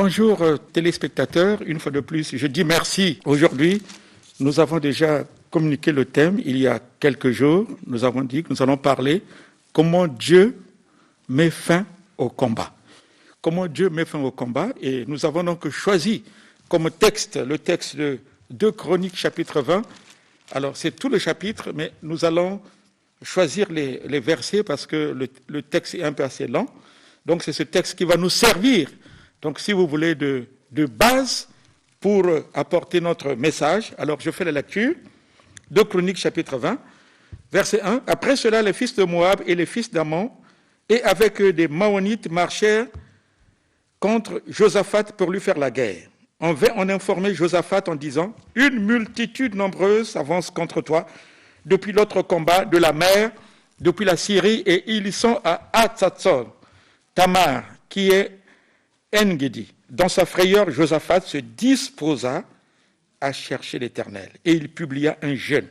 Bonjour téléspectateurs, une fois de plus, je dis merci. Aujourd'hui, nous avons déjà communiqué le thème il y a quelques jours. Nous avons dit que nous allons parler comment Dieu met fin au combat. Comment Dieu met fin au combat. Et nous avons donc choisi comme texte, le texte de 2 Chroniques chapitre 20. Alors c'est tout le chapitre, mais nous allons choisir les versets parce que le texte est un peu assez lent. Donc c'est ce texte qui va nous servir. Donc si vous voulez de base pour apporter notre message, alors je fais la lecture. 2 Chroniques chapitre 20, verset 1. Après cela, les fils de Moab et les fils d'Ammon, et avec eux des Maonites, marchèrent contre Josaphat pour lui faire la guerre. On vint en informer Josaphat en disant « Une multitude nombreuse avance contre toi depuis l'autre combat de la mer, depuis la Syrie, et ils sont à Hatzatzon, Tamar, qui est En-Gedi. » Dans sa frayeur, Josaphat se disposa à chercher l'Éternel. Et il publia un jeûne.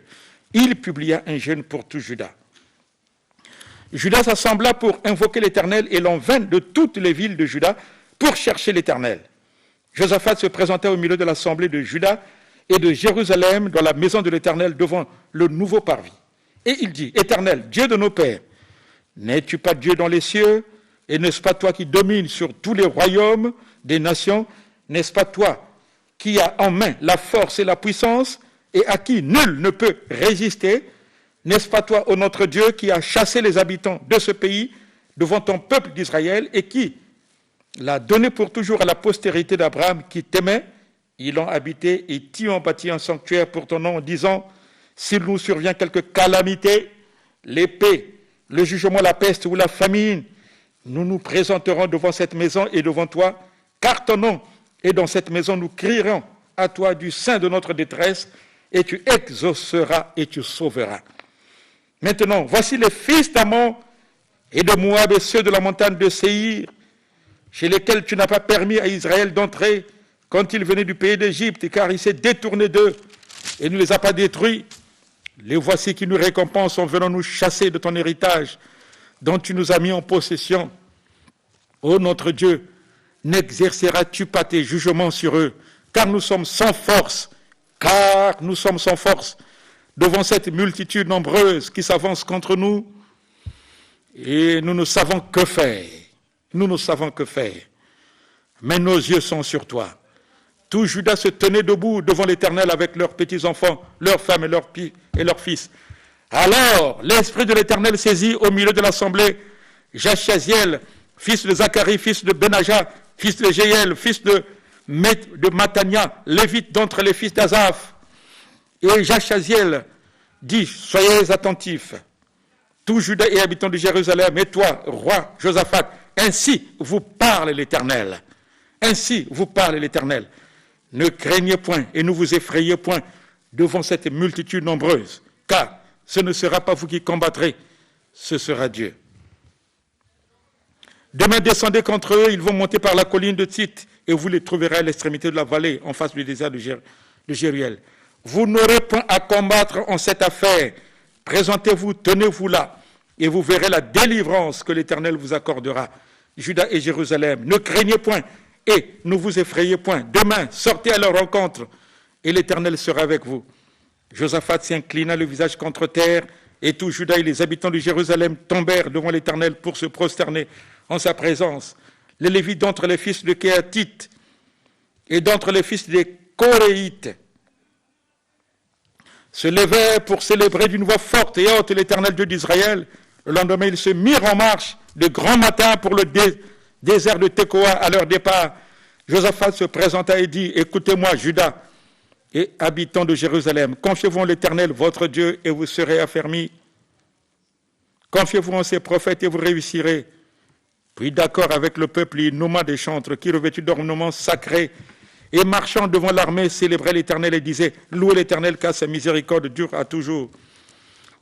Il publia un jeûne pour tout Juda. Juda s'assembla pour invoquer l'Éternel et l'on vint de toutes les villes de Juda pour chercher l'Éternel. Josaphat se présenta au milieu de l'assemblée de Juda et de Jérusalem dans la maison de l'Éternel devant le nouveau parvis. Et il dit, Éternel, Dieu de nos pères, n'es-tu pas Dieu dans les cieux? Et n'est-ce pas toi qui domines sur tous les royaumes des nations? N'est-ce pas toi qui as en main la force et la puissance et à qui nul ne peut résister? N'est-ce pas toi, ô notre Dieu, qui as chassé les habitants de ce pays devant ton peuple d'Israël et qui l'a donné pour toujours à la postérité d'Abraham qui t'aimait? Ils l'ont habité et t'y ont bâti un sanctuaire pour ton nom en disant, s'il nous survient quelque calamité, l'épée, le jugement, la peste ou la famine, nous nous présenterons devant cette maison et devant toi, car ton nom est dans cette maison, nous crierons à toi du sein de notre détresse, et tu exauceras et tu sauveras. Maintenant, voici les fils d'Ammon et de Moab et ceux de la montagne de Séhir, chez lesquels tu n'as pas permis à Israël d'entrer quand il venait du pays d'Égypte, car il s'est détourné d'eux et ne les a pas détruits. Les voici qui nous récompensent en venant nous chasser de ton héritage, dont tu nous as mis en possession. Ô notre Dieu, n'exerceras-tu pas tes jugements sur eux, car nous sommes sans force, devant cette multitude nombreuse qui s'avance contre nous, et nous ne savons que faire. Nous ne savons que faire. Mais nos yeux sont sur toi. Tout Juda se tenait debout devant l'Éternel avec leurs petits-enfants, leurs femmes et leurs fils. Alors, l'Esprit de l'Éternel saisit au milieu de l'assemblée Jachaziel, fils de Zacharie, fils de Benaja, fils de Jéhiel, fils de Matania, lévite d'entre les fils d'Azaph. Et Jachaziel dit, soyez attentifs, tout Juda et habitants de Jérusalem, et toi, roi Josaphat, ainsi vous parle l'Éternel. Ainsi vous parle l'Éternel. Ne craignez point et ne vous effrayez point devant cette multitude nombreuse, car ce ne sera pas vous qui combattrez, ce sera Dieu. Demain, descendez contre eux, ils vont monter par la colline de Tzit, et vous les trouverez à l'extrémité de la vallée, en face du désert de Jéruel. Vous n'aurez point à combattre en cette affaire. Présentez-vous, tenez-vous là, et vous verrez la délivrance que l'Éternel vous accordera. Juda et Jérusalem, ne craignez point, et ne vous effrayez point. Demain, sortez à leur rencontre, et l'Éternel sera avec vous. Josaphat s'inclina le visage contre terre, et tout Juda et les habitants de Jérusalem tombèrent devant l'Éternel pour se prosterner en sa présence. Les Lévites d'entre les fils de Kéhatite et d'entre les fils des Koréites se levèrent pour célébrer d'une voix forte et haute l'Éternel Dieu d'Israël. Le lendemain, ils se mirent en marche de grand matin pour le désert de Tekoa à leur départ. Josaphat se présenta et dit, écoutez-moi, Juda et habitants de Jérusalem, confiez-vous en l'Éternel, votre Dieu, et vous serez affermis. Confiez-vous en ses prophètes et vous réussirez. Puis d'accord avec le peuple, il nomma des chantres qui, revêtus d'ornements sacrés et marchant devant l'armée, célébraient l'Éternel et disaient, louez l'Éternel car sa miséricorde dure à toujours.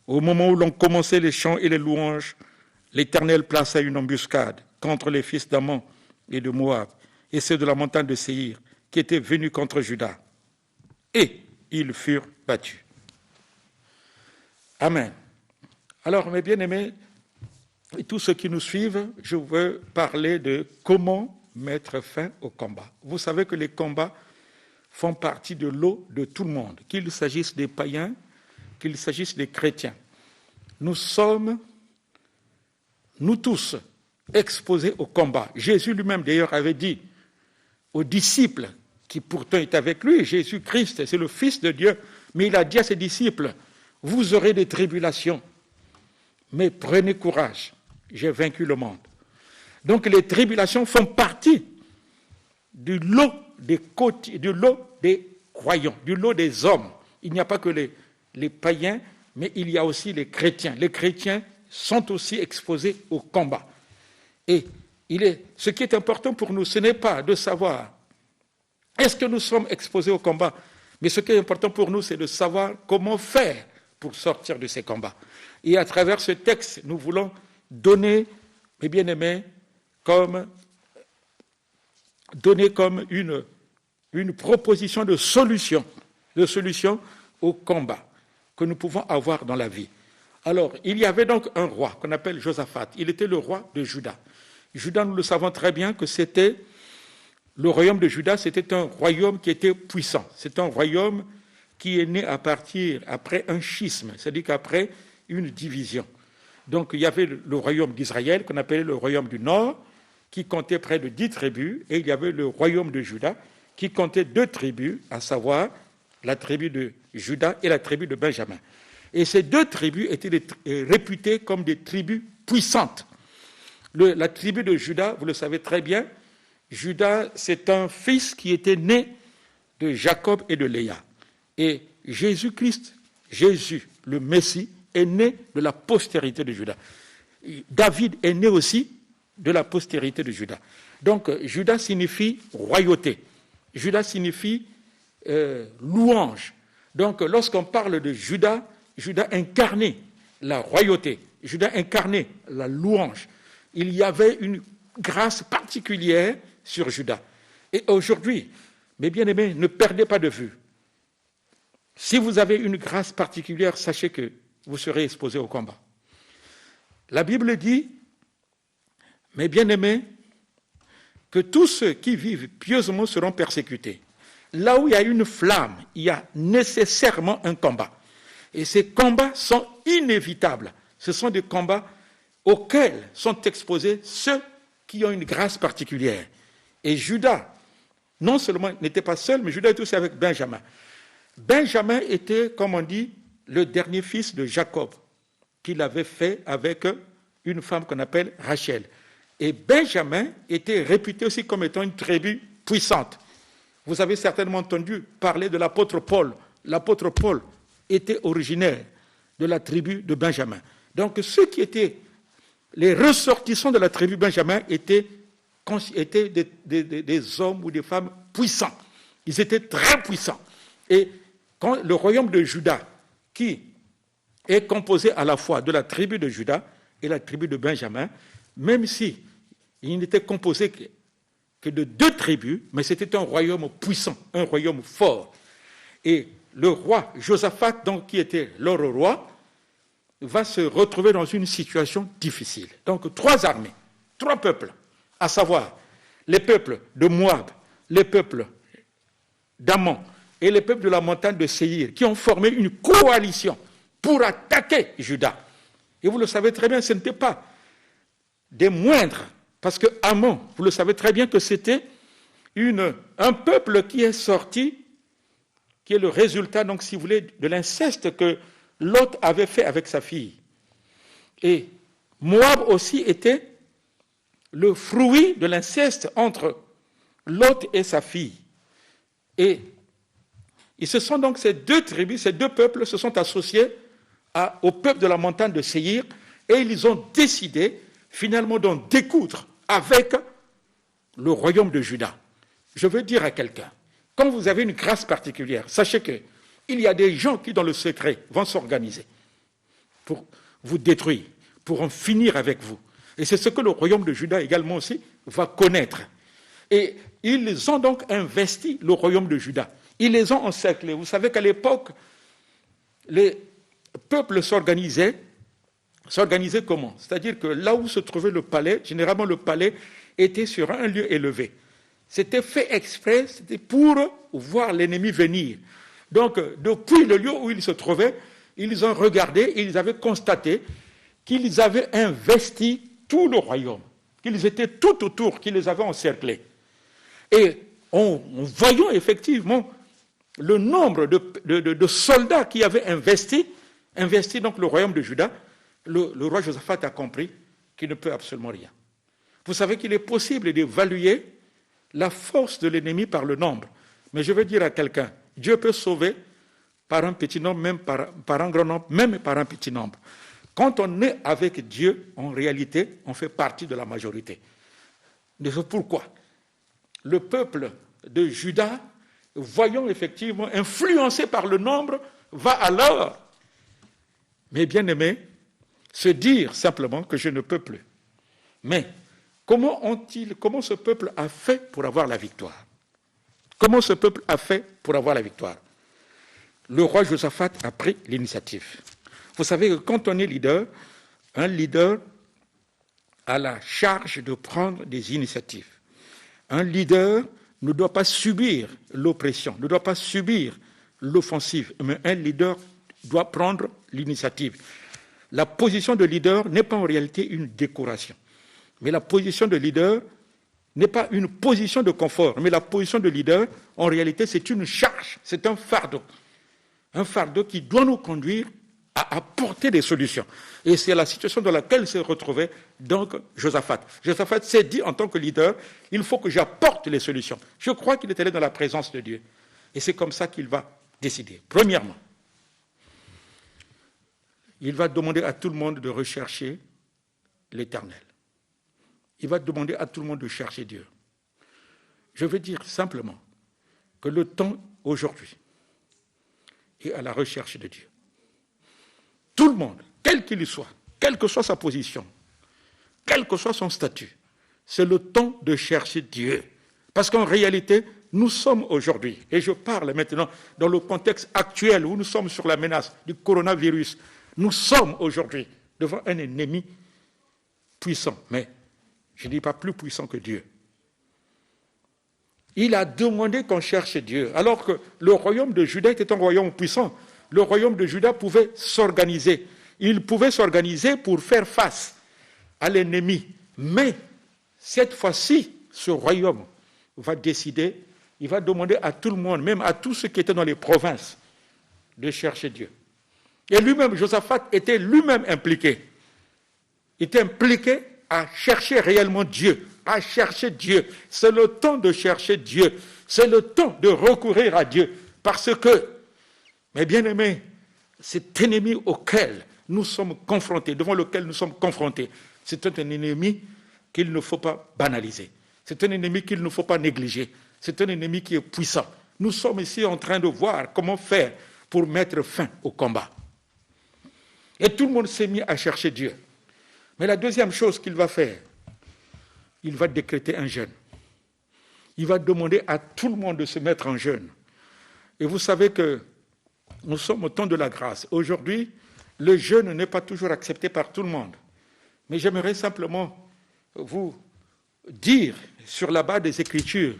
Au moment où l'on commençait les chants et les louanges, l'Éternel plaça une embuscade contre les fils d'Ammon et de Moab et ceux de la montagne de Séhir qui étaient venus contre Juda. Et ils furent battus. Amen. Alors, mes bien-aimés, et tous ceux qui nous suivent, je veux parler de comment mettre fin au combat. Vous savez que les combats font partie de l'eau de tout le monde, qu'il s'agisse des païens, qu'il s'agisse des chrétiens. Nous sommes, nous tous, exposés au combat. Jésus lui-même, d'ailleurs, avait dit aux disciples, qui pourtant étaient avec lui, Jésus-Christ, c'est le Fils de Dieu, mais il a dit à ses disciples, vous aurez des tribulations, mais prenez courage, j'ai vaincu le monde. Donc les tribulations font partie du lot des croyants, du lot des hommes. Il n'y a pas que les païens, mais il y a aussi les chrétiens. Les chrétiens sont aussi exposés au combat. Et ce qui est important pour nous, ce n'est pas de savoir est-ce que nous sommes exposés au combat, mais ce qui est important pour nous, c'est de savoir comment faire pour sortir de ces combats. Et à travers ce texte, nous voulons donner, mes bien-aimés, comme une proposition de solution au combat que nous pouvons avoir dans la vie. Alors, il y avait donc un roi qu'on appelle Josaphat. Il était le roi de Juda. Juda, nous le savons très bien que le royaume de Juda, c'était un royaume qui était puissant. C'est un royaume qui est né après un schisme, c'est-à-dire qu'après une division. Donc, il y avait le royaume d'Israël, qu'on appelait le royaume du Nord, qui comptait près de 10 tribus, et il y avait le royaume de Juda, qui comptait 2 tribus, à savoir la tribu de Juda et la tribu de Benjamin. Et ces 2 tribus étaient réputées comme des tribus puissantes. La tribu de Juda, vous le savez très bien, Juda, c'est un fils qui était né de Jacob et de Léa. Et Jésus-Christ, Jésus, le Messie, est né de la postérité de Juda. David est né aussi de la postérité de Juda. Donc, Juda signifie royauté. Juda signifie louange. Donc, lorsqu'on parle de Juda, Juda incarnait la royauté. Juda incarnait la louange. Il y avait une grâce particulière sur Juda. Et aujourd'hui, mes bien-aimés, ne perdez pas de vue. Si vous avez une grâce particulière, sachez que vous serez exposés au combat. La Bible dit, mes bien-aimés, que tous ceux qui vivent pieusement seront persécutés. Là où il y a une flamme, il y a nécessairement un combat. Et ces combats sont inévitables. Ce sont des combats auxquels sont exposés ceux qui ont une grâce particulière. Et Juda, non seulement n'était pas seul, mais Juda était aussi avec Benjamin. Benjamin était, comme on dit, le dernier fils de Jacob, qu'il avait fait avec une femme qu'on appelle Rachel. Et Benjamin était réputé aussi comme étant une tribu puissante. Vous avez certainement entendu parler de l'apôtre Paul. L'apôtre Paul était originaire de la tribu de Benjamin. Donc ceux qui étaient les ressortissants de la tribu Benjamin étaient des hommes ou des femmes puissants. Ils étaient très puissants. Et quand le royaume de Juda, qui est composé à la fois de la tribu de Juda et la tribu de Benjamin, même si il n'était composé que de 2 tribus, mais c'était un royaume puissant, un royaume fort. Et le roi Josaphat, donc, qui était leur roi, va se retrouver dans une situation difficile. Donc 3 armées, 3 peuples, à savoir les peuples de Moab, les peuples d'Ammon et les peuples de la montagne de Séhir, qui ont formé une coalition pour attaquer Juda. Et vous le savez très bien, ce n'était pas des moindres, parce que Ammon, vous le savez très bien que c'était un peuple qui est sorti, qui est le résultat, donc, si vous voulez, de l'inceste que Lot avait fait avec sa fille. Et Moab aussi était le fruit de l'inceste entre Lot et sa fille. Et ce sont donc ces 2 tribus, ces 2 peuples se sont associés au peuple de la montagne de Séhir, et ils ont décidé finalement d'en découdre avec le royaume de Juda. Je veux dire à quelqu'un, quand vous avez une grâce particulière, sachez qu'il y a des gens qui, dans le secret, vont s'organiser pour vous détruire, pour en finir avec vous. Et c'est ce que le royaume de Juda également aussi va connaître. Et ils ont donc investi le royaume de Juda. Ils les ont encerclés. Vous savez qu'à l'époque, les peuples s'organisaient comment? C'est-à-dire que là où se trouvait le palais, généralement le palais était sur un lieu élevé. C'était fait exprès, c'était pour voir l'ennemi venir. Donc, depuis le lieu où ils se trouvaient, ils ont regardé, ils avaient constaté qu'ils avaient investi tout le royaume, qu'ils étaient tout autour, qu'ils les avaient encerclés. Et en voyant effectivement le nombre de soldats qui avaient investi donc le royaume de Juda, le roi Josaphat a compris qu'il ne peut absolument rien. Vous savez qu'il est possible d'évaluer la force de l'ennemi par le nombre. Mais je veux dire à quelqu'un, Dieu peut sauver par un petit nombre, même par un grand nombre, même par un petit nombre. Quand on est avec Dieu, en réalité, on fait partie de la majorité. C'est pourquoi le peuple de Juda, voyant effectivement influencé par le nombre, va alors, mes bien-aimés, se dire simplement que je ne peux plus. Mais comment ce peuple a fait pour avoir la victoire? Comment ce peuple a fait pour avoir la victoire? Le roi Josaphat a pris l'initiative. Vous savez que quand on est leader, un leader a la charge de prendre des initiatives. Un leader ne doit pas subir l'oppression, ne doit pas subir l'offensive, mais un leader doit prendre l'initiative. La position de leader n'est pas en réalité une décoration, mais la position de leader n'est pas une position de confort, mais la position de leader, en réalité, c'est une charge, c'est un fardeau qui doit nous conduire à apporter des solutions. Et c'est la situation dans laquelle s'est retrouvé donc Josaphat. Josaphat s'est dit en tant que leader, il faut que j'apporte les solutions. Je crois qu'il est allé dans la présence de Dieu. Et c'est comme ça qu'il va décider. Premièrement, il va demander à tout le monde de rechercher l'Éternel. Il va demander à tout le monde de chercher Dieu. Je veux dire simplement que le temps aujourd'hui est à la recherche de Dieu. Tout le monde, quel qu'il soit, quelle que soit sa position, quel que soit son statut, c'est le temps de chercher Dieu. Parce qu'en réalité, nous sommes aujourd'hui, et je parle maintenant dans le contexte actuel où nous sommes sur la menace du coronavirus, nous sommes aujourd'hui devant un ennemi puissant, mais je ne dis pas plus puissant que Dieu. Il a demandé qu'on cherche Dieu, alors que le royaume de Juda était un royaume puissant. Le royaume de Juda pouvait s'organiser. Il pouvait s'organiser pour faire face à l'ennemi. Mais cette fois-ci, ce royaume va décider, il va demander à tout le monde, même à tous ceux qui étaient dans les provinces, de chercher Dieu. Et lui-même, Josaphat, était lui-même impliqué. Il était impliqué à chercher réellement Dieu, à chercher Dieu. C'est le temps de chercher Dieu. C'est le temps de recourir à Dieu. Parce que, mes bien-aimés, cet ennemi auquel nous sommes confrontés, devant lequel nous sommes confrontés, c'est un ennemi qu'il ne faut pas banaliser. C'est un ennemi qu'il ne faut pas négliger. C'est un ennemi qui est puissant. Nous sommes ici en train de voir comment faire pour mettre fin au combat. Et tout le monde s'est mis à chercher Dieu. Mais la deuxième chose qu'il va faire, il va décréter un jeûne. Il va demander à tout le monde de se mettre en jeûne. Et vous savez que nous sommes au temps de la grâce. Aujourd'hui, le jeûne n'est pas toujours accepté par tout le monde. Mais j'aimerais simplement vous dire, sur la base des Écritures,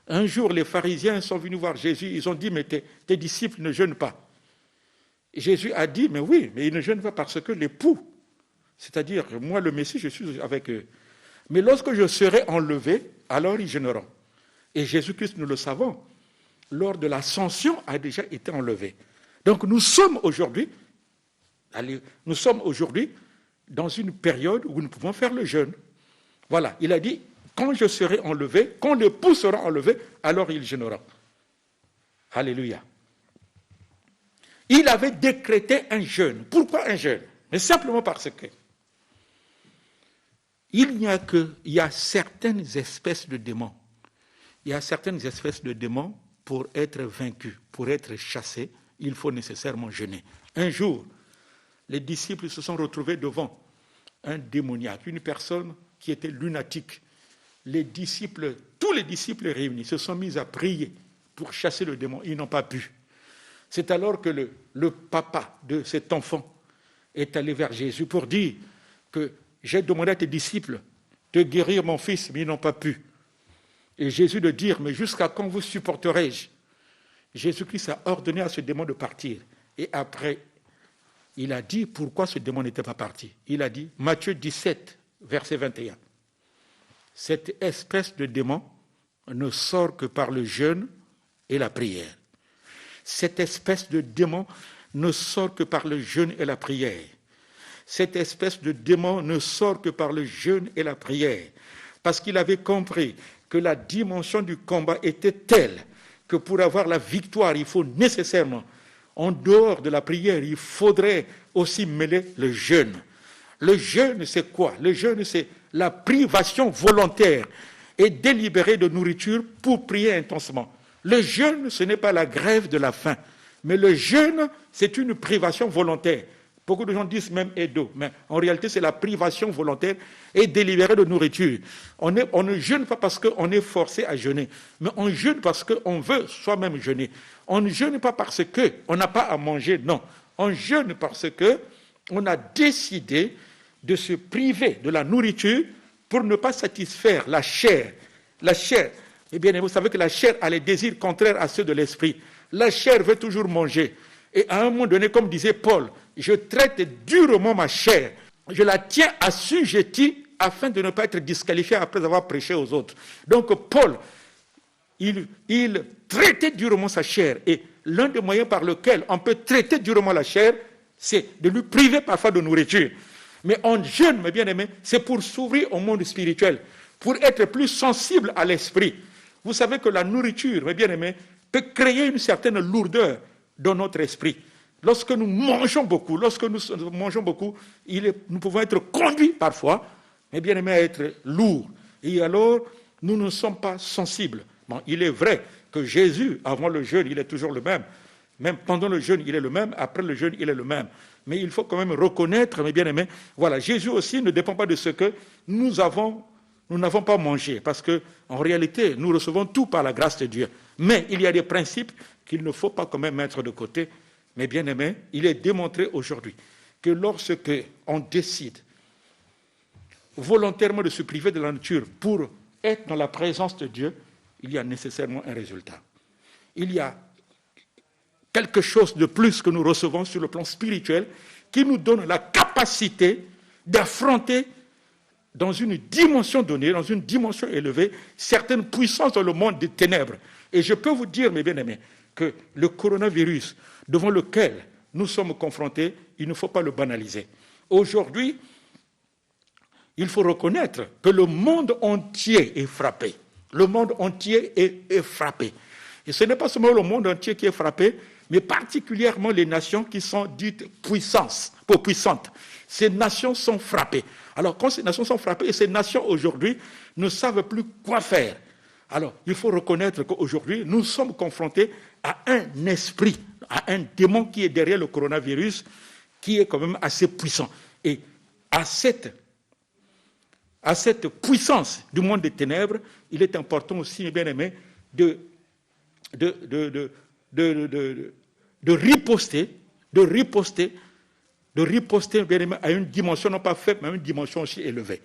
un jour les pharisiens sont venus voir Jésus, ils ont dit, mais tes disciples ne jeûnent pas. Et Jésus a dit, mais oui, mais ils ne jeûnent pas parce que l'époux, c'est-à-dire moi le Messie, je suis avec eux. Mais lorsque je serai enlevé, alors ils jeûneront. Et Jésus-Christ, nous le savons, lors de l'ascension, a déjà été enlevé. Donc nous sommes aujourd'hui dans une période où nous pouvons faire le jeûne. Voilà, il a dit, quand je serai enlevé, quand l'époux sera enlevé, alors il jeûnera. Alléluia. Il avait décrété un jeûne. Pourquoi un jeûne? Mais simplement parce que il y a certaines espèces de démons. Il y a certaines espèces de démons, pour être vaincus, pour être chassés, il faut nécessairement jeûner. Un jour, les disciples se sont retrouvés devant un démoniaque, une personne qui était lunatique. Tous les disciples réunis se sont mis à prier pour chasser le démon. Ils n'ont pas pu. C'est alors que le papa de cet enfant est allé vers Jésus pour dire que j'ai demandé à tes disciples de guérir mon fils, mais ils n'ont pas pu. Et Jésus de dire, mais jusqu'à quand vous supporterai-je? Jésus-Christ a ordonné à ce démon de partir. Et après, il a dit pourquoi ce démon n'était pas parti. Il a dit, Matthieu 17, verset 21. Cette espèce de démon ne sort que par le jeûne et la prière. Cette espèce de démon ne sort que par le jeûne et la prière. Cette espèce de démon ne sort que par le jeûne et la prière. Parce qu'il avait compris que la dimension du combat était telle que pour avoir la victoire, il faut nécessairement, en dehors de la prière, il faudrait aussi mêler le jeûne. Le jeûne, c'est quoi? Le jeûne, c'est la privation volontaire et délibérée de nourriture pour prier intensément. Le jeûne, ce n'est pas la grève de la faim, mais le jeûne, c'est une privation volontaire. Beaucoup de gens disent même edo, mais en réalité, c'est la privation volontaire et délibérée de nourriture. On ne jeûne pas parce qu'on est forcé à jeûner, mais on jeûne parce qu'on veut soi-même jeûner. On ne jeûne pas parce qu'on n'a pas à manger, non. On jeûne parce qu'on a décidé de se priver de la nourriture pour ne pas satisfaire la chair. La chair, eh bien, vous savez que la chair a les désirs contraires à ceux de l'esprit. La chair veut toujours manger. Et à un moment donné, comme disait Paul, je traite durement ma chair. Je la tiens assujettie afin de ne pas être disqualifié après avoir prêché aux autres. Donc Paul, il traitait durement sa chair. Et l'un des moyens par lesquels on peut traiter durement la chair, c'est de lui priver parfois de nourriture. Mais en jeûne, mes bien-aimés, c'est pour s'ouvrir au monde spirituel, pour être plus sensible à l'esprit. Vous savez que la nourriture, mes bien-aimés, peut créer une certaine lourdeur dans notre esprit. Lorsque nous mangeons beaucoup, nous pouvons être conduits parfois, mais bien aimé, à être lourds. Et alors, nous ne sommes pas sensibles. Bon, il est vrai que Jésus, avant le jeûne, il est toujours le même. Même pendant le jeûne, il est le même. Après le jeûne, il est le même. Mais il faut quand même reconnaître, mes bien-aimés, voilà, Jésus aussi ne dépend pas de ce que nous n'avons pas mangé. Parce qu'en réalité, nous recevons tout par la grâce de Dieu. Mais il y a des principes qu'il ne faut pas quand même mettre de côté. Mais bien aimé, il est démontré aujourd'hui que lorsque on décide volontairement de se priver de la nature pour être dans la présence de Dieu, il y a nécessairement un résultat. Il y a quelque chose de plus que nous recevons sur le plan spirituel qui nous donne la capacité d'affronter dans une dimension donnée, dans une dimension élevée, certaines puissances dans le monde des ténèbres. Et je peux vous dire, mes bien-aimés, que le coronavirus devant lequel nous sommes confrontés, il ne faut pas le banaliser. Aujourd'hui, il faut reconnaître que le monde entier est frappé. Le monde entier est frappé. Et ce n'est pas seulement le monde entier qui est frappé, mais particulièrement les nations qui sont dites puissantes. Ces nations sont frappées. Alors, quand ces nations sont frappées, ces nations aujourd'hui ne savent plus quoi faire. Alors, il faut reconnaître qu'aujourd'hui, nous sommes confrontés à un esprit, à un démon qui est derrière le coronavirus, qui est quand même assez puissant. Et à cette puissance du monde des ténèbres, il est important aussi, mes bien-aimés, de riposter, bien aimé, à une dimension non pas faible, mais à une dimension aussi élevée.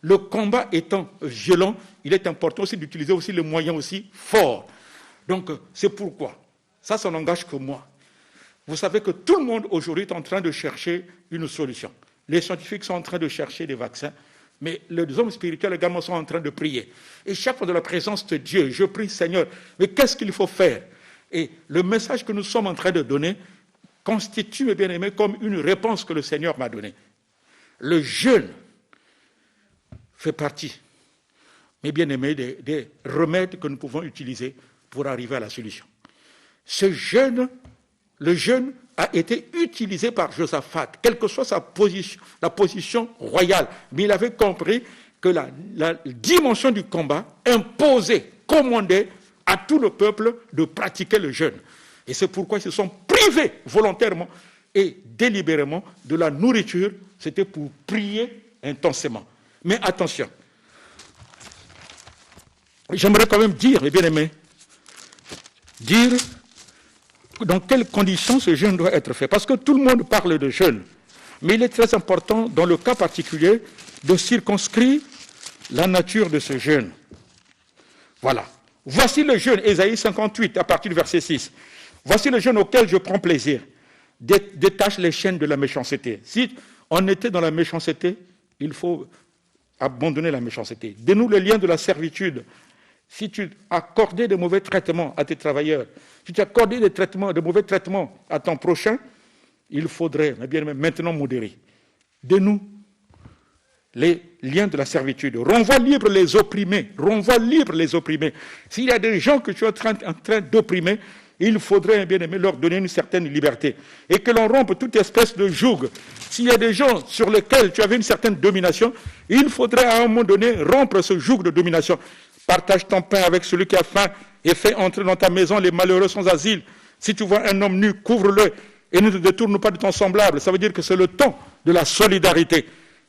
Le combat étant violent, il est important aussi d'utiliser aussi les moyens aussi forts. Donc, c'est pourquoi, ça n'engage que moi. Vous savez que tout le monde aujourd'hui est en train de chercher une solution. Les scientifiques sont en train de chercher des vaccins, mais les hommes spirituels également sont en train de prier. Et chaque fois de la présence de Dieu, je prie, Seigneur, mais qu'est-ce qu'il faut faire? Et le message que nous sommes en train de donner constitue, mes bien-aimés, comme une réponse que le Seigneur m'a donnée. Le jeûne fait partie, mes bien-aimés, des remèdes que nous pouvons utiliser pour arriver à la solution. Ce jeûne, le jeûne a été utilisé par Josaphat, quelle que soit sa position, la position royale. Mais il avait compris que la dimension du combat imposait, commandait à tout le peuple de pratiquer le jeûne. Et c'est pourquoi ils se sont privés volontairement et délibérément de la nourriture. C'était pour prier intensément. Mais attention, j'aimerais quand même dire, mes bien-aimés, dire dans quelles conditions ce jeûne doit être fait. Parce que tout le monde parle de jeûne. Mais il est très important, dans le cas particulier, de circonscrire la nature de ce jeûne. Voilà. Voici le jeûne, Ésaïe 58, à partir du verset 6. Voici le jeûne auquel je prends plaisir. Détache les chaînes de la méchanceté. Si on était dans la méchanceté, il faut abandonner la méchanceté. Dénoue le lien de la servitude. Si tu accordais de mauvais traitements à tes travailleurs, si tu accordais de mauvais traitements à ton prochain, il faudrait, mais bien maintenant, modérer. Dénoue les liens de la servitude. Renvoie libre les opprimés. Renvoie libre les opprimés. S'il y a des gens que tu es en train d'opprimer, il faudrait, bien aimé, leur donner une certaine liberté. Et que l'on rompe toute espèce de joug. S'il y a des gens sur lesquels tu avais une certaine domination, il faudrait à un moment donné rompre ce joug de domination. Partage ton pain avec celui qui a faim et fais entrer dans ta maison les malheureux sans asile. Si tu vois un homme nu, couvre-le et ne te détourne pas de ton semblable. Ça veut dire que c'est le temps de la solidarité.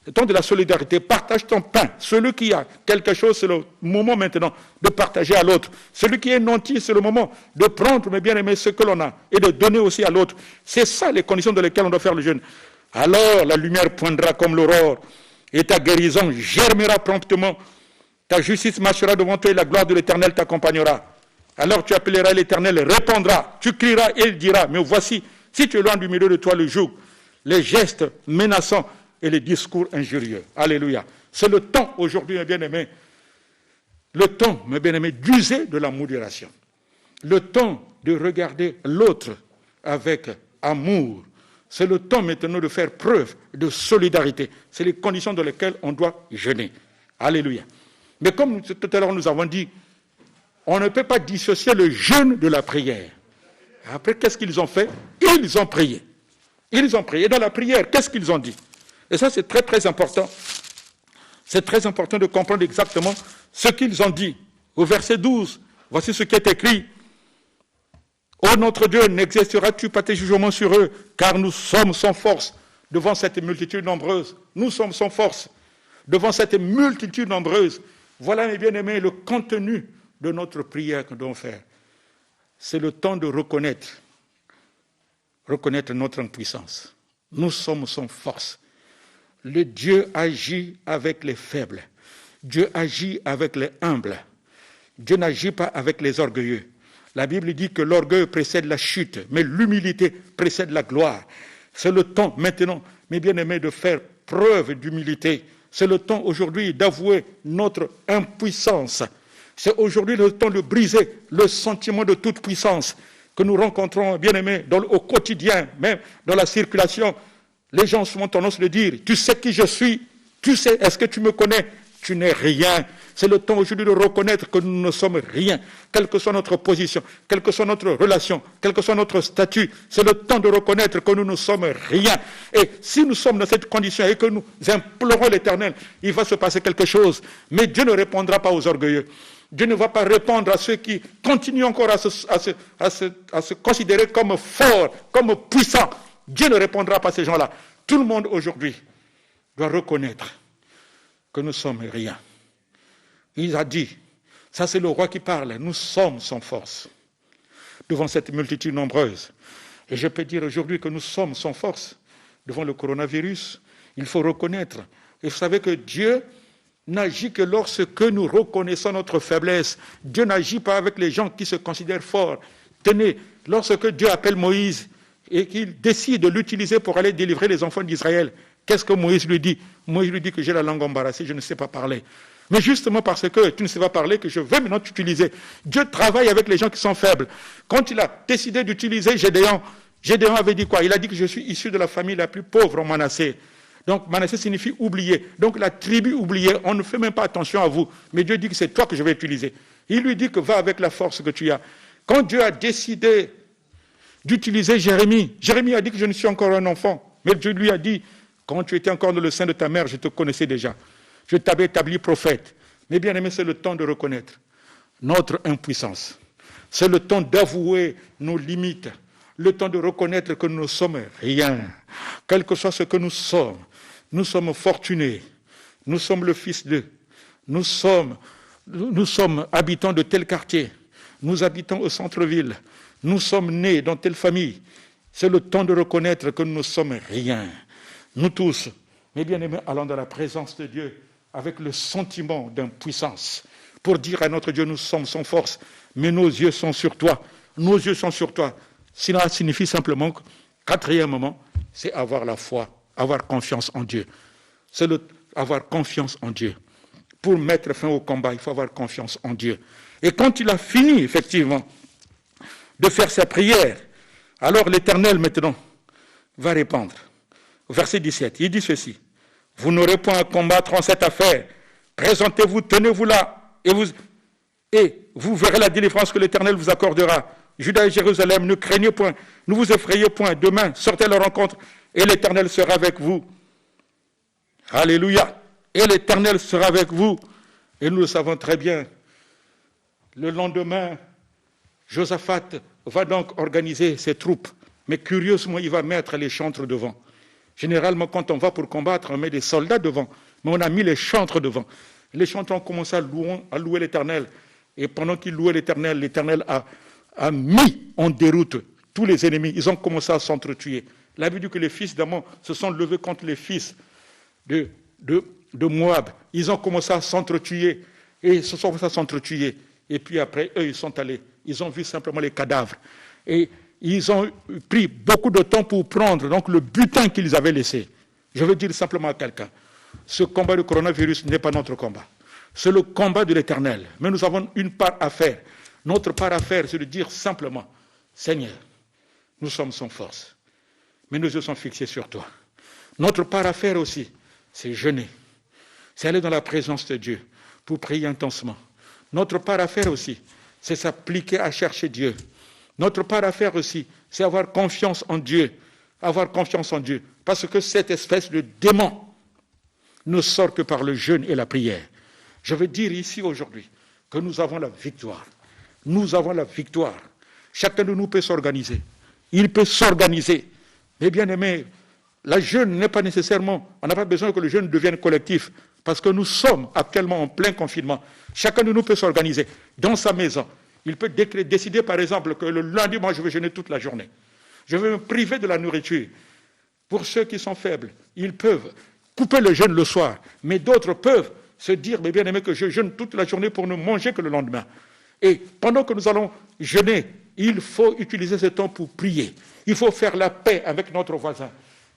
Le temps de la solidarité, partage ton pain. Celui qui a quelque chose, c'est le moment maintenant de partager à l'autre. Celui qui est nanti, c'est le moment de prendre, mais bien aimer, ce que l'on a et de donner aussi à l'autre. C'est ça les conditions dans lesquelles on doit faire le jeûne. Alors la lumière poindra comme l'aurore et ta guérison germera promptement. Ta justice marchera devant toi et la gloire de l'Éternel t'accompagnera. Alors tu appelleras l'Éternel, répondra, tu crieras et il dira, mais voici, si tu es loin du milieu de toi le joug, les gestes menaçants, et les discours injurieux. Alléluia. C'est le temps aujourd'hui, mes bien-aimés, le temps, mes bien-aimés, d'user de la modération. Le temps de regarder l'autre avec amour. C'est le temps maintenant de faire preuve de solidarité. C'est les conditions dans lesquelles on doit jeûner. Alléluia. Mais comme tout à l'heure nous avons dit, on ne peut pas dissocier le jeûne de la prière. Après, qu'est-ce qu'ils ont fait? Ils ont prié. Ils ont prié. Dans la prière, qu'est-ce qu'ils ont dit? Et ça, c'est très, très important. C'est très important de comprendre exactement ce qu'ils ont dit. Au verset 12, voici ce qui est écrit. « Ô notre Dieu, n'exerceras-tu pas tes jugements sur eux, car nous sommes sans force devant cette multitude nombreuse. » Nous sommes sans force devant cette multitude nombreuse. Voilà, mes bien-aimés, le contenu de notre prière que nous devons faire. C'est le temps de reconnaître notre impuissance. Nous sommes sans force. Le Dieu agit avec les faibles. Dieu agit avec les humbles. Dieu n'agit pas avec les orgueilleux. La Bible dit que l'orgueil précède la chute, mais l'humilité précède la gloire. C'est le temps maintenant, mes bien-aimés, de faire preuve d'humilité. C'est le temps aujourd'hui d'avouer notre impuissance. C'est aujourd'hui le temps de briser le sentiment de toute puissance que nous rencontrons, bien-aimés, au quotidien, même dans la circulation. Les gens ont souvent tendance à dire, tu sais qui je suis, tu sais, est-ce que tu me connais? Tu n'es rien. C'est le temps aujourd'hui de reconnaître que nous ne sommes rien, quelle que soit notre position, quelle que soit notre relation, quel que soit notre statut. C'est le temps de reconnaître que nous ne sommes rien. Et si nous sommes dans cette condition et que nous implorons l'Éternel, il va se passer quelque chose. Mais Dieu ne répondra pas aux orgueilleux. Dieu ne va pas répondre à ceux qui continuent encore à se considérer comme forts, comme puissants. Dieu ne répondra pas à ces gens-là. Tout le monde aujourd'hui doit reconnaître que nous sommes rien. Il a dit, ça c'est le roi qui parle, nous sommes sans force devant cette multitude nombreuse. Et je peux dire aujourd'hui que nous sommes sans force devant le coronavirus. Il faut reconnaître. Et vous savez que Dieu n'agit que lorsque nous reconnaissons notre faiblesse. Dieu n'agit pas avec les gens qui se considèrent forts. Tenez, lorsque Dieu appelle Moïse et qu'il décide de l'utiliser pour aller délivrer les enfants d'Israël, qu'est-ce que Moïse lui dit? Moïse lui dit que j'ai la langue embarrassée, je ne sais pas parler. Mais justement parce que tu ne sais pas parler, que je vais maintenant t'utiliser. Dieu travaille avec les gens qui sont faibles. Quand il a décidé d'utiliser Gédéon, Gédéon avait dit quoi? Il a dit que je suis issu de la famille la plus pauvre en Manassé. Donc Manassé signifie oublier. Donc la tribu oubliée, on ne fait même pas attention à vous. Mais Dieu dit que c'est toi que je vais utiliser. Il lui dit que va avec la force que tu as. Quand Dieu a décidé d'utiliser Jérémie, Jérémie a dit que je ne suis encore un enfant. Mais Dieu lui a dit, quand tu étais encore dans le sein de ta mère, je te connaissais déjà. Je t'avais établi prophète. Mais bien aimé, c'est le temps de reconnaître notre impuissance. C'est le temps d'avouer nos limites. Le temps de reconnaître que nous ne sommes rien. Quel que soit ce que nous sommes fortunés. Nous sommes le fils d'eux. Nous sommes habitants de tel quartier. Nous habitons au centre-ville. Nous sommes nés dans telle famille. C'est le temps de reconnaître que nous ne sommes rien. Nous tous, mes bien-aimés, allons dans la présence de Dieu avec le sentiment d'impuissance pour dire à notre Dieu, nous sommes sans force, mais nos yeux sont sur toi. Nos yeux sont sur toi. Cela signifie simplement que, quatrièmement, c'est avoir la foi, avoir confiance en Dieu. C'est avoir confiance en Dieu. Pour mettre fin au combat, il faut avoir confiance en Dieu. Et quand il a fini, effectivement, de faire sa prière, alors l'Éternel, maintenant, va répondre. Verset 17, il dit ceci. Vous n'aurez point à combattre en cette affaire. Présentez-vous, tenez-vous là, et vous verrez la délivrance que l'Éternel vous accordera. Juda et Jérusalem, ne craignez point, ne vous effrayez point. Demain, sortez à la rencontre, et l'Éternel sera avec vous. Alléluia. Et l'Éternel sera avec vous. Et nous le savons très bien. Le lendemain, Josaphat va donc organiser ses troupes. Mais curieusement, il va mettre les chantres devant. Généralement, quand on va pour combattre, on met des soldats devant. Mais on a mis les chantres devant. Les chantres ont commencé à louer l'Éternel. Et pendant qu'ils louaient l'Éternel, l'Éternel a mis en déroute tous les ennemis. Ils ont commencé à s'entretuer. La Bible dit que les fils d'Ammon se sont levés contre les fils de Moab. Ils ont commencé à s'entretuer. Et ils se sont commencé à s'entretuer. Et puis après, eux, ils sont allés. Ils ont vu simplement les cadavres. Et ils ont pris beaucoup de temps pour prendre donc, le butin qu'ils avaient laissé. Je veux dire simplement à quelqu'un, ce combat du coronavirus n'est pas notre combat. C'est le combat de l'Éternel. Mais nous avons une part à faire. Notre part à faire, c'est de dire simplement, Seigneur, nous sommes sans force, mais nos yeux sont fixés sur toi. Notre part à faire aussi, c'est jeûner. C'est aller dans la présence de Dieu pour prier intensement. Notre part à faire aussi, c'est s'appliquer à chercher Dieu. Notre part à faire aussi, c'est avoir confiance en Dieu. Avoir confiance en Dieu. Parce que cette espèce de démon ne sort que par le jeûne et la prière. Je veux dire ici aujourd'hui que nous avons la victoire. Nous avons la victoire. Chacun de nous peut s'organiser. Il peut s'organiser. Mais bien aimé, la jeûne n'est pas nécessairement, on n'a pas besoin que le jeûne devienne collectif. Parce que nous sommes actuellement en plein confinement. Chacun de nous peut s'organiser dans sa maison. Il peut décider, par exemple, que le lundi, moi, je vais jeûner toute la journée. Je vais me priver de la nourriture. Pour ceux qui sont faibles, ils peuvent couper le jeûne le soir. Mais d'autres peuvent se dire, mais bien aimé, que je jeûne toute la journée pour ne manger que le lendemain. Et pendant que nous allons jeûner, il faut utiliser ce temps pour prier. Il faut faire la paix avec notre voisin.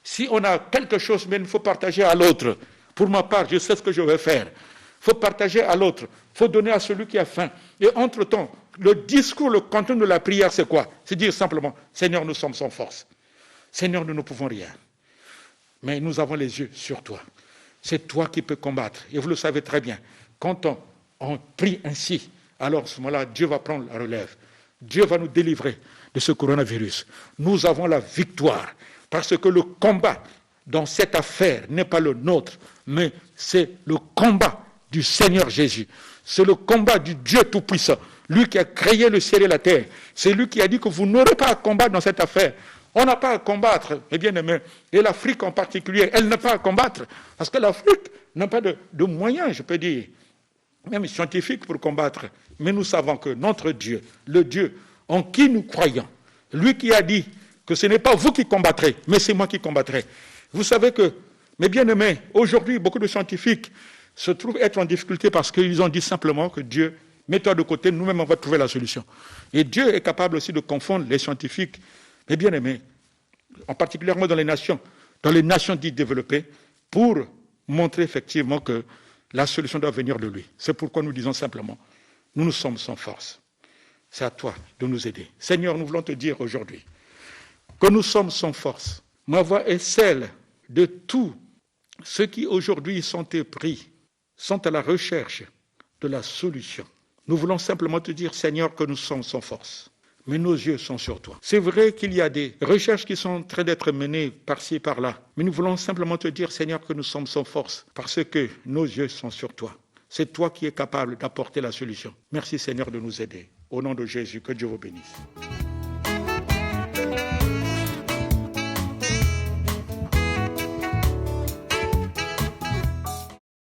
Si on a quelque chose, mais il faut partager à l'autre. Pour ma part, je sais ce que je vais faire. Il faut partager à l'autre. Il faut donner à celui qui a faim. Et entre-temps, le discours, le contenu de la prière, c'est quoi? C'est dire simplement, Seigneur, nous sommes sans force. Seigneur, nous ne pouvons rien. Mais nous avons les yeux sur toi. C'est toi qui peux combattre. Et vous le savez très bien. Quand on prie ainsi, alors à ce moment-là, Dieu va prendre la relève. Dieu va nous délivrer de ce coronavirus. Nous avons la victoire. Parce que le combat dans cette affaire n'est pas le nôtre, mais c'est le combat du Seigneur Jésus. C'est le combat du Dieu Tout-Puissant, lui qui a créé le ciel et la terre. C'est lui qui a dit que vous n'aurez pas à combattre dans cette affaire. On n'a pas à combattre, mes bien-aimés. Et l'Afrique en particulier, elle n'a pas à combattre, parce que l'Afrique n'a pas de moyens, je peux dire, même scientifiques pour combattre. Mais nous savons que notre Dieu, le Dieu en qui nous croyons, lui qui a dit que ce n'est pas vous qui combattrez, mais c'est moi qui combattrai. Vous savez que, mes bien-aimés, aujourd'hui, beaucoup de scientifiques se trouvent être en difficulté parce qu'ils ont dit simplement que Dieu, mets-toi de côté, nous-mêmes on va trouver la solution. Et Dieu est capable aussi de confondre les scientifiques, mes bien-aimés, en particulièrement dans les nations dites développées, pour montrer effectivement que la solution doit venir de lui. C'est pourquoi nous disons simplement, nous sommes sans force. C'est à toi de nous aider. Seigneur, nous voulons te dire aujourd'hui que nous sommes sans force. Ma voix est celle de tous ceux qui aujourd'hui sont épris, sont à la recherche de la solution. Nous voulons simplement te dire, Seigneur, que nous sommes sans force. Mais nos yeux sont sur toi. C'est vrai qu'il y a des recherches qui sont en train d'être menées par-ci, par-là. Mais nous voulons simplement te dire, Seigneur, que nous sommes sans force, parce que nos yeux sont sur toi. C'est toi qui es capable d'apporter la solution. Merci, Seigneur, de nous aider. Au nom de Jésus, que Dieu vous bénisse.